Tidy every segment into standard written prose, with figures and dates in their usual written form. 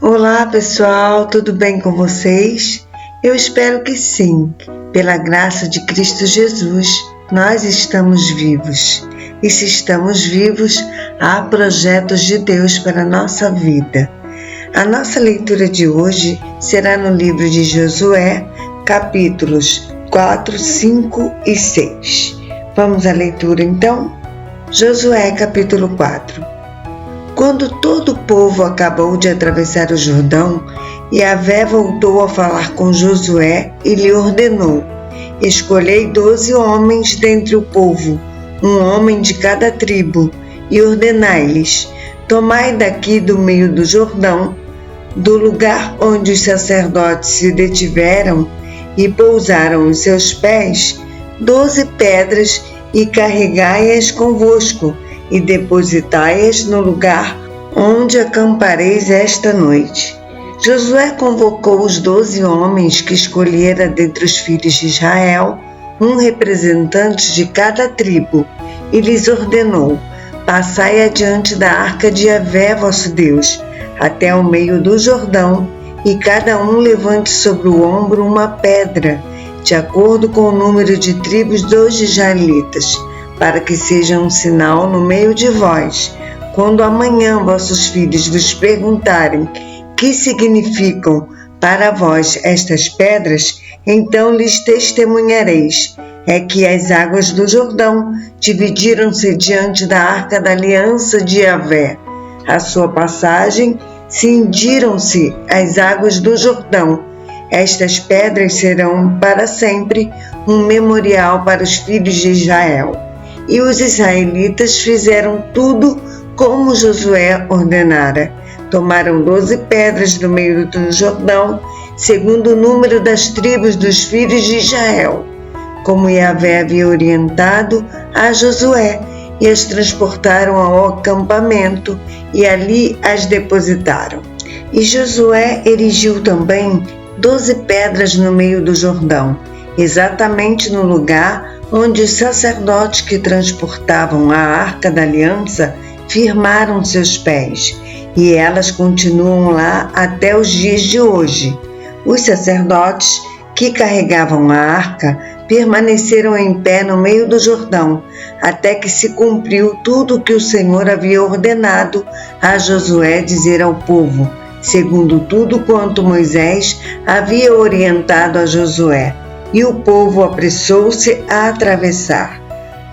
Olá pessoal, tudo bem com vocês? Eu espero que sim. Pela graça de Cristo Jesus, nós estamos vivos. E se estamos vivos, há projetos de Deus para a nossa vida. A nossa leitura de hoje será no livro de Josué, capítulos 4, 5 e 6. Vamos à leitura então? Josué, capítulo 4. Quando todo o povo acabou de atravessar o Jordão, Yahvé voltou a falar com Josué e lhe ordenou: escolhei 12 homens dentre o povo, um homem de cada tribo, e ordenai-lhes: tomai daqui do meio do Jordão, do lugar onde os sacerdotes se detiveram e pousaram os seus pés, 12 pedras e carregai-as convosco, e depositai-as no lugar onde acampareis esta noite. Josué convocou os 12 homens que escolhera dentre os filhos de Israel, um representante de cada tribo, e lhes ordenou: passai adiante da arca de Yahvé vosso Deus, até o meio do Jordão, e cada um levante sobre o ombro uma pedra, de acordo com o número de tribos dos israelitas, para que seja um sinal no meio de vós. Quando amanhã vossos filhos vos perguntarem que significam para vós estas pedras, então lhes testemunhareis: é que as águas do Jordão dividiram-se diante da arca da aliança de Yahvé. À sua passagem, cindiram-se as águas do Jordão. Estas pedras serão para sempre um memorial para os filhos de Israel. E os israelitas fizeram tudo como Josué ordenara. Tomaram 12 pedras do meio do Jordão, segundo o número das tribos dos filhos de Israel, como Yahvé havia orientado a Josué, e as transportaram ao acampamento, e ali as depositaram. E Josué erigiu também 12 pedras no meio do Jordão, exatamente no lugar onde os sacerdotes que transportavam a arca da aliança firmaram seus pés, e elas continuam lá até os dias de hoje. Os sacerdotes que carregavam a arca permaneceram em pé no meio do Jordão, até que se cumpriu tudo o que o Senhor havia ordenado a Josué dizer ao povo, segundo tudo quanto Moisés havia orientado a Josué. E o povo apressou-se a atravessar.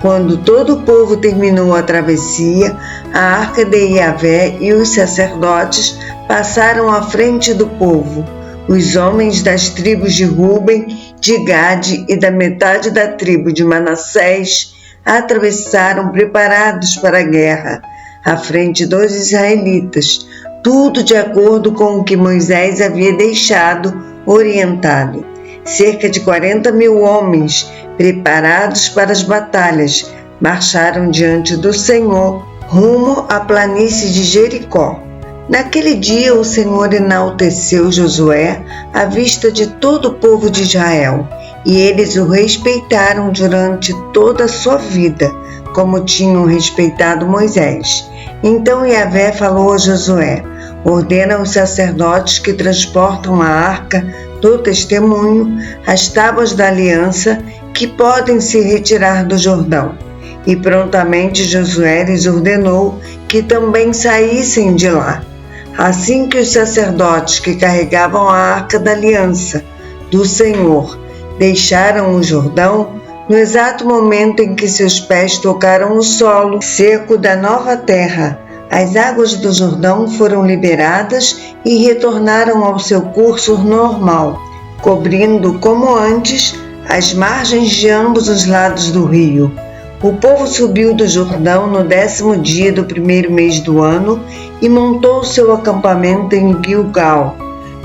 Quando todo o povo terminou a travessia, a arca de Yahvé e os sacerdotes passaram à frente do povo. Os homens das tribos de Ruben, de Gade e da metade da tribo de Manassés atravessaram preparados para a guerra, à frente dos israelitas, tudo de acordo com o que Moisés havia deixado orientado. Cerca de 40.000 homens, preparados para as batalhas, marcharam diante do Senhor, rumo à planície de Jericó. Naquele dia o Senhor enalteceu Josué à vista de todo o povo de Israel, e eles o respeitaram durante toda a sua vida, como tinham respeitado Moisés. Então Yahvé falou a Josué: ordena aos sacerdotes que transportam a arca do testemunho, as tábuas da aliança, que podem se retirar do Jordão. E prontamente Josué lhes ordenou que também saíssem de lá. Assim que os sacerdotes que carregavam a arca da aliança do Senhor deixaram o Jordão, no exato momento em que seus pés tocaram o solo seco da nova terra, as águas do Jordão foram liberadas e retornaram ao seu curso normal, cobrindo, como antes, as margens de ambos os lados do rio. O povo subiu do Jordão no 10º dia do primeiro mês do ano e montou seu acampamento em Gilgal,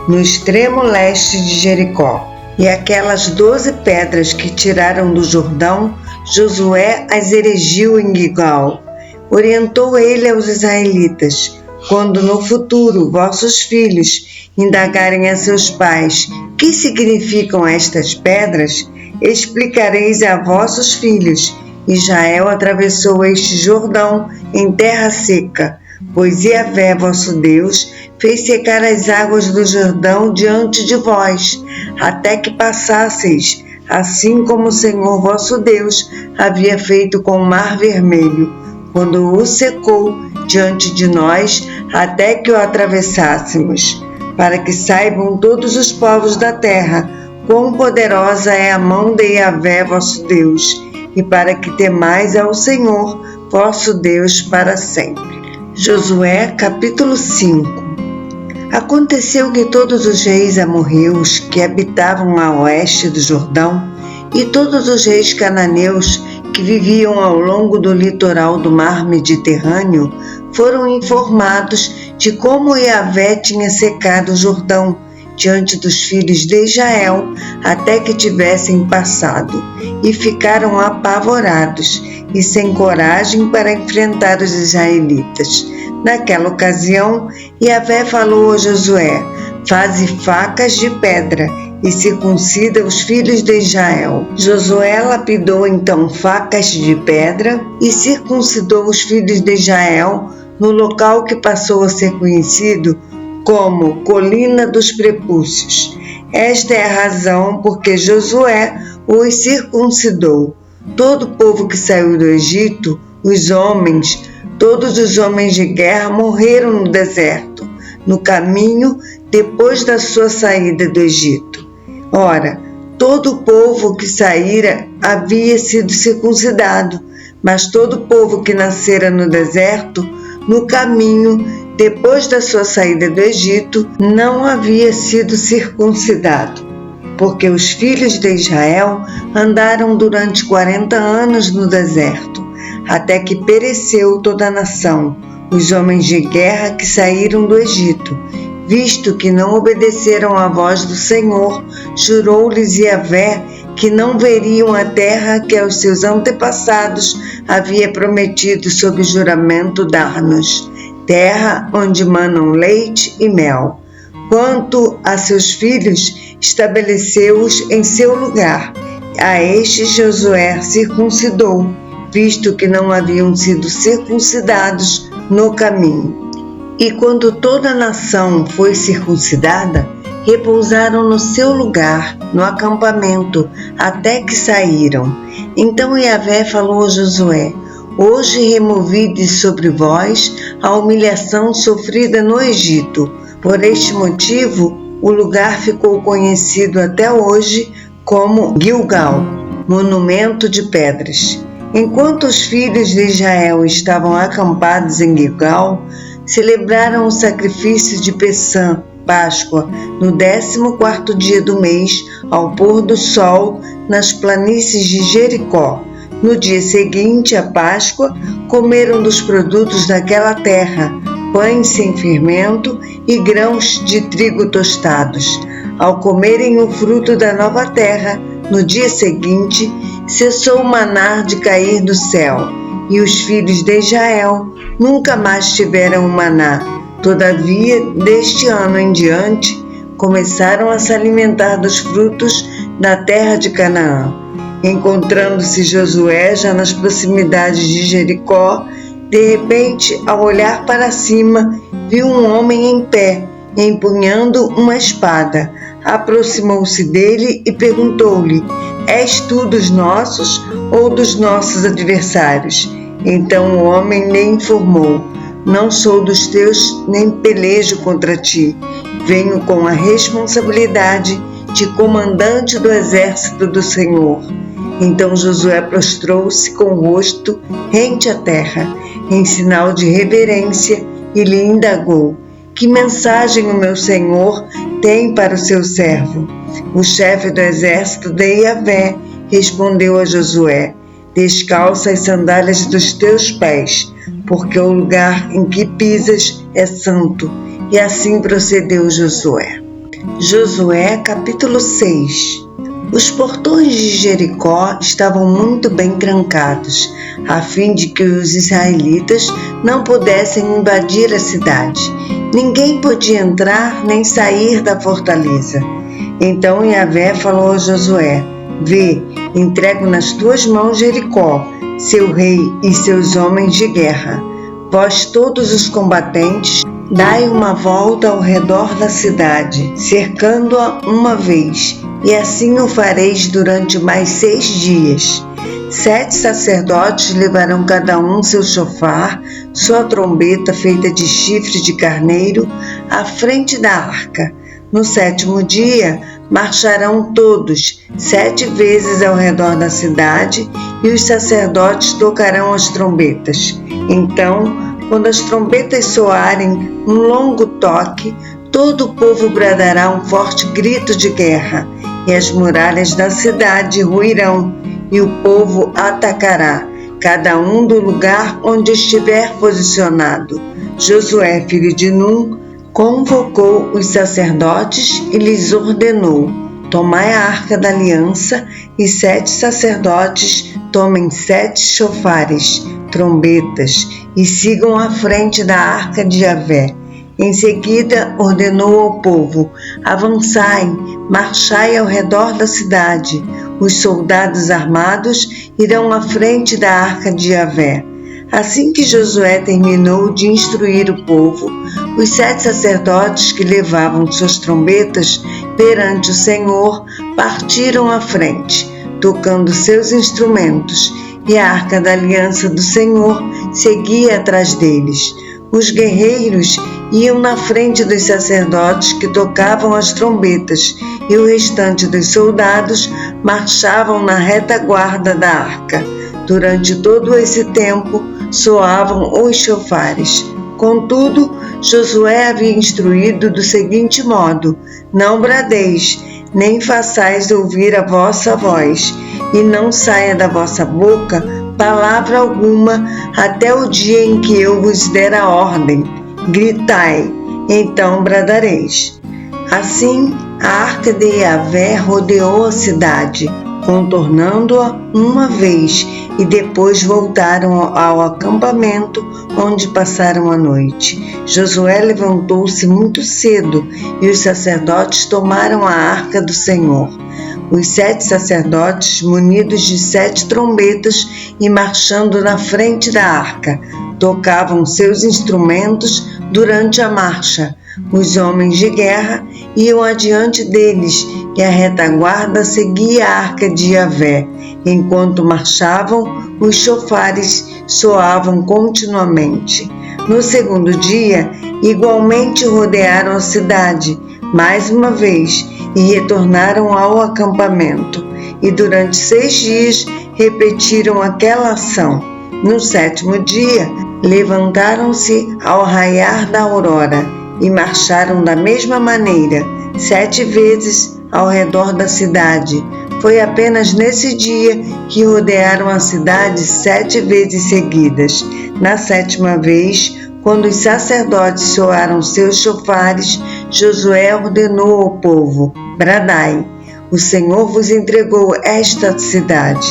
no extremo leste de Jericó. E aquelas 12 pedras que tiraram do Jordão, Josué as erigiu em Gilgal. Orientou ele aos israelitas: quando no futuro vossos filhos indagarem a seus pais que significam estas pedras, explicareis a vossos filhos: Israel atravessou este Jordão em terra seca, pois Yahvé, vosso Deus, fez secar as águas do Jordão diante de vós, até que passasseis, assim como o Senhor vosso Deus havia feito com o Mar Vermelho, quando o secou diante de nós, até que o atravessássemos, para que saibam todos os povos da terra quão poderosa é a mão de Yahvé, vosso Deus, e para que temais ao Senhor, vosso Deus, para sempre. Josué, capítulo 5. Aconteceu que todos os reis amorreus que habitavam a oeste do Jordão e todos os reis cananeus que viviam ao longo do litoral do mar Mediterrâneo foram informados de como Yahvé tinha secado o Jordão diante dos filhos de Israel até que tivessem passado, e ficaram apavorados e sem coragem para enfrentar os israelitas. Naquela ocasião, Yahvé falou a Josué: faze facas de pedra e circuncida os filhos de Israel. Josué lapidou então facas de pedra e circuncidou os filhos de Israel no local que passou a ser conhecido como Colina dos Prepúcios. Esta é a razão porque Josué os circuncidou. Todo o povo que saiu do Egito, os homens, todos os homens de guerra morreram no deserto, no caminho depois da sua saída do Egito. Ora, todo o povo que saíra havia sido circuncidado, mas todo o povo que nascera no deserto, no caminho depois da sua saída do Egito, não havia sido circuncidado, porque os filhos de Israel andaram durante 40 anos no deserto, até que pereceu toda a nação, os homens de guerra que saíram do Egito, visto que não obedeceram à voz do Senhor. Jurou-lhes Yahvé que não veriam a terra que aos seus antepassados havia prometido sob juramento dar-nos, terra onde manam leite e mel. Quanto a seus filhos, estabeleceu-os em seu lugar. A estes Josué circuncidou, visto que não haviam sido circuncidados no caminho. E quando toda a nação foi circuncidada, repousaram no seu lugar, no acampamento, até que saíram. Então Yahvé falou a Josué: hoje removi de sobre vós a humilhação sofrida no Egito. Por este motivo, o lugar ficou conhecido até hoje como Gilgal, monumento de pedras. Enquanto os filhos de Israel estavam acampados em Gilgal, celebraram o sacrifício de Pessã, Páscoa, no 14º dia do mês, ao pôr do sol, nas planícies de Jericó. No dia seguinte à Páscoa, comeram dos produtos daquela terra, pães sem fermento e grãos de trigo tostados. Ao comerem o fruto da nova terra, no dia seguinte, cessou o maná de cair do céu, e os filhos de Israel nunca mais tiveram o maná. Todavia, deste ano em diante, começaram a se alimentar dos frutos da terra de Canaã. Encontrando-se Josué já nas proximidades de Jericó, de repente, ao olhar para cima, viu um homem em pé, empunhando uma espada. Aproximou-se dele e perguntou-lhe: és tu dos nossos ou dos nossos adversários? Então o homem lhe informou: não sou dos teus, nem pelejo contra ti. Venho com a responsabilidade de comandante do exército do Senhor. Então Josué prostrou-se com o rosto rente à terra, em sinal de reverência, e lhe indagou: que mensagem o meu senhor tem para o seu servo? O chefe do exército de Yahvé respondeu a Josué: descalça as sandálias dos teus pés, porque o lugar em que pisas é santo. E assim procedeu Josué. Josué, capítulo 6. Os portões de Jericó estavam muito bem trancados, a fim de que os israelitas não pudessem invadir a cidade. Ninguém podia entrar nem sair da fortaleza. Então Yahvé falou a Josué: vê, entrego nas tuas mãos Jericó, seu rei e seus homens de guerra. Vós todos os combatentes, dai uma volta ao redor da cidade, cercando-a uma vez, e assim o fareis durante mais 6 dias. 7 sacerdotes levarão cada um seu chofar, sua trombeta feita de chifre de carneiro, à frente da arca. No 7º dia, marcharão todos 7 vezes ao redor da cidade, e os sacerdotes tocarão as trombetas. Então, quando as trombetas soarem um longo toque, todo o povo bradará um forte grito de guerra, e as muralhas da cidade ruirão, e o povo atacará, cada um do lugar onde estiver posicionado. Josué, filho de Num, convocou os sacerdotes e lhes ordenou: tomai a arca da aliança, e 7 sacerdotes tomem 7 chofares, trombetas, e sigam à frente da arca de Javé. Em seguida, ordenou ao povo: avançai, marchai ao redor da cidade. Os soldados armados irão à frente da arca de Javé. Assim que Josué terminou de instruir o povo, os 7 sacerdotes que levavam suas trombetas perante o Senhor partiram à frente, tocando seus instrumentos, e a arca da aliança do Senhor seguia atrás deles. Os guerreiros iam na frente dos sacerdotes que tocavam as trombetas, e o restante dos soldados marchavam na retaguarda da arca. Durante todo esse tempo, soavam os chofares. Contudo, Josué havia instruído do seguinte modo: não bradeis, nem façais ouvir a vossa voz, e não saia da vossa boca palavra alguma até o dia em que eu vos der a ordem. Gritai, então bradareis. Assim, a arca de Yahvé rodeou a cidade, contornando-a uma vez, e depois voltaram ao acampamento onde passaram a noite. Josué levantou-se muito cedo, e os sacerdotes tomaram a arca do Senhor. Os 7 sacerdotes, munidos de 7 trombetas e marchando na frente da arca, tocavam seus instrumentos durante a marcha. Os homens de guerra iam adiante deles, e a retaguarda seguia a arca de Yahvé. Enquanto marchavam, os chofares soavam continuamente. No 2º dia, igualmente rodearam a cidade, mais uma vez, e retornaram ao acampamento. E durante 6 dias repetiram aquela ação. No 7º dia, levantaram-se ao raiar da aurora e marcharam da mesma maneira, 7 vezes ao redor da cidade. Foi apenas nesse dia que rodearam a cidade 7 vezes seguidas. Na 7ª vez, quando os sacerdotes soaram seus chofares, Josué ordenou ao povo: bradai, o Senhor vos entregou esta cidade.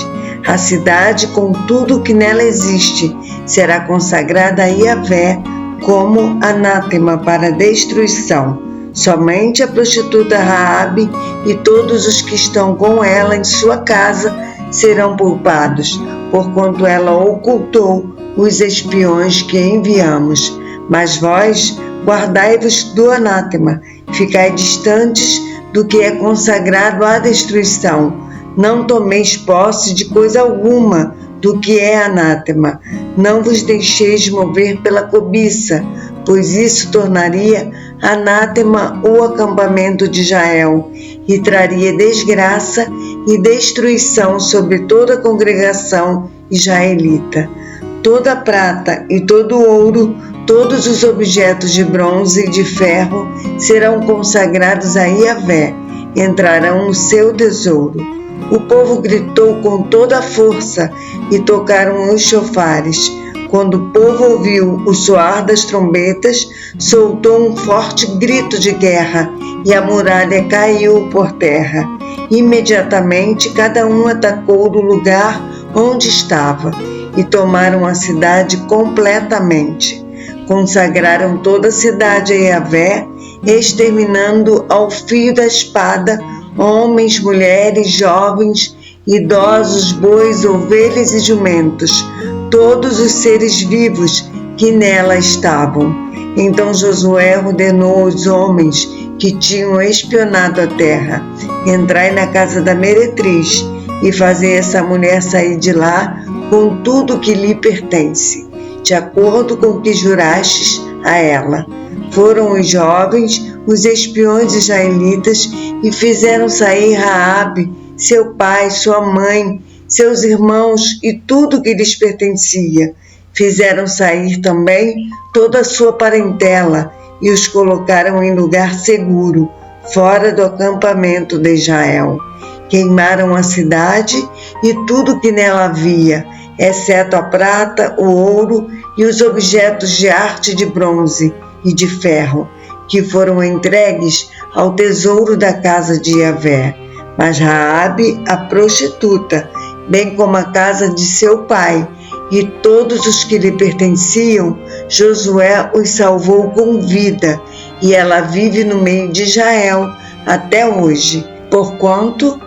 A cidade, com tudo o que nela existe, será consagrada a Yahvé como anátema para destruição. Somente a prostituta Raabe e todos os que estão com ela em sua casa serão poupados, porquanto ela ocultou os espiões que enviamos. Mas vós, guardai-vos do anátema, ficai distantes do que é consagrado à destruição. Não tomeis posse de coisa alguma do que é anátema. Não vos deixeis mover pela cobiça, pois isso tornaria anátema o acampamento de Israel, e traria desgraça e destruição sobre toda a congregação israelita. Toda a prata e todo o ouro, todos os objetos de bronze e de ferro serão consagrados a Yahvé, entrarão no seu tesouro. O povo gritou com toda a força e tocaram os chofares. Quando o povo ouviu o soar das trombetas, soltou um forte grito de guerra, e a muralha caiu por terra. Imediatamente cada um atacou do lugar onde estava, e tomaram a cidade completamente. Consagraram toda a cidade a Yahvé, exterminando ao fio da espada homens, mulheres, jovens, idosos, bois, ovelhas e jumentos, todos os seres vivos que nela estavam. Então Josué ordenou aos homens que tinham espionado a terra: entrai na casa da meretriz e fazei essa mulher sair de lá com tudo que lhe pertence, de acordo com o que jurastes a ela. Foram os jovens, os espiões israelitas, e fizeram sair Raabe, seu pai, sua mãe, seus irmãos e tudo que lhes pertencia. Fizeram sair também toda a sua parentela e os colocaram em lugar seguro, fora do acampamento de Israel. Queimaram a cidade e tudo que nela havia, exceto a prata, o ouro e os objetos de arte de bronze e de ferro, que foram entregues ao tesouro da casa de Yahvé. Mas Raabe, a prostituta, bem como a casa de seu pai e todos os que lhe pertenciam, Josué os salvou com vida, e ela vive no meio de Israel até hoje, porquanto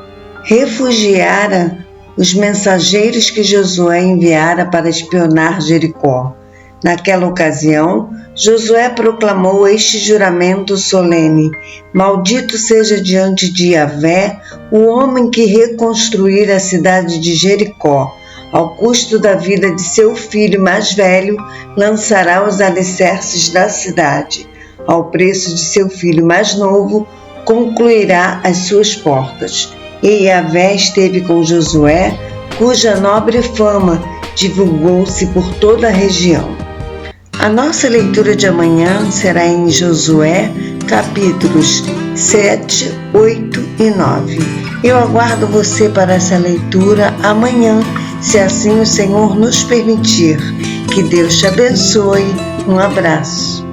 refugiara os mensageiros que Josué enviara para espionar Jericó. Naquela ocasião, Josué proclamou este juramento solene: maldito seja diante de Yahvé o homem que reconstruir a cidade de Jericó. Ao custo da vida de seu filho mais velho, lançará os alicerces da cidade. Ao preço de seu filho mais novo, concluirá as suas portas. E Yahvé esteve com Josué, cuja nobre fama divulgou-se por toda a região. A nossa leitura de amanhã será em Josué, capítulos 7, 8 e 9. Eu aguardo você para essa leitura amanhã, se assim o Senhor nos permitir. Que Deus te abençoe. Um abraço.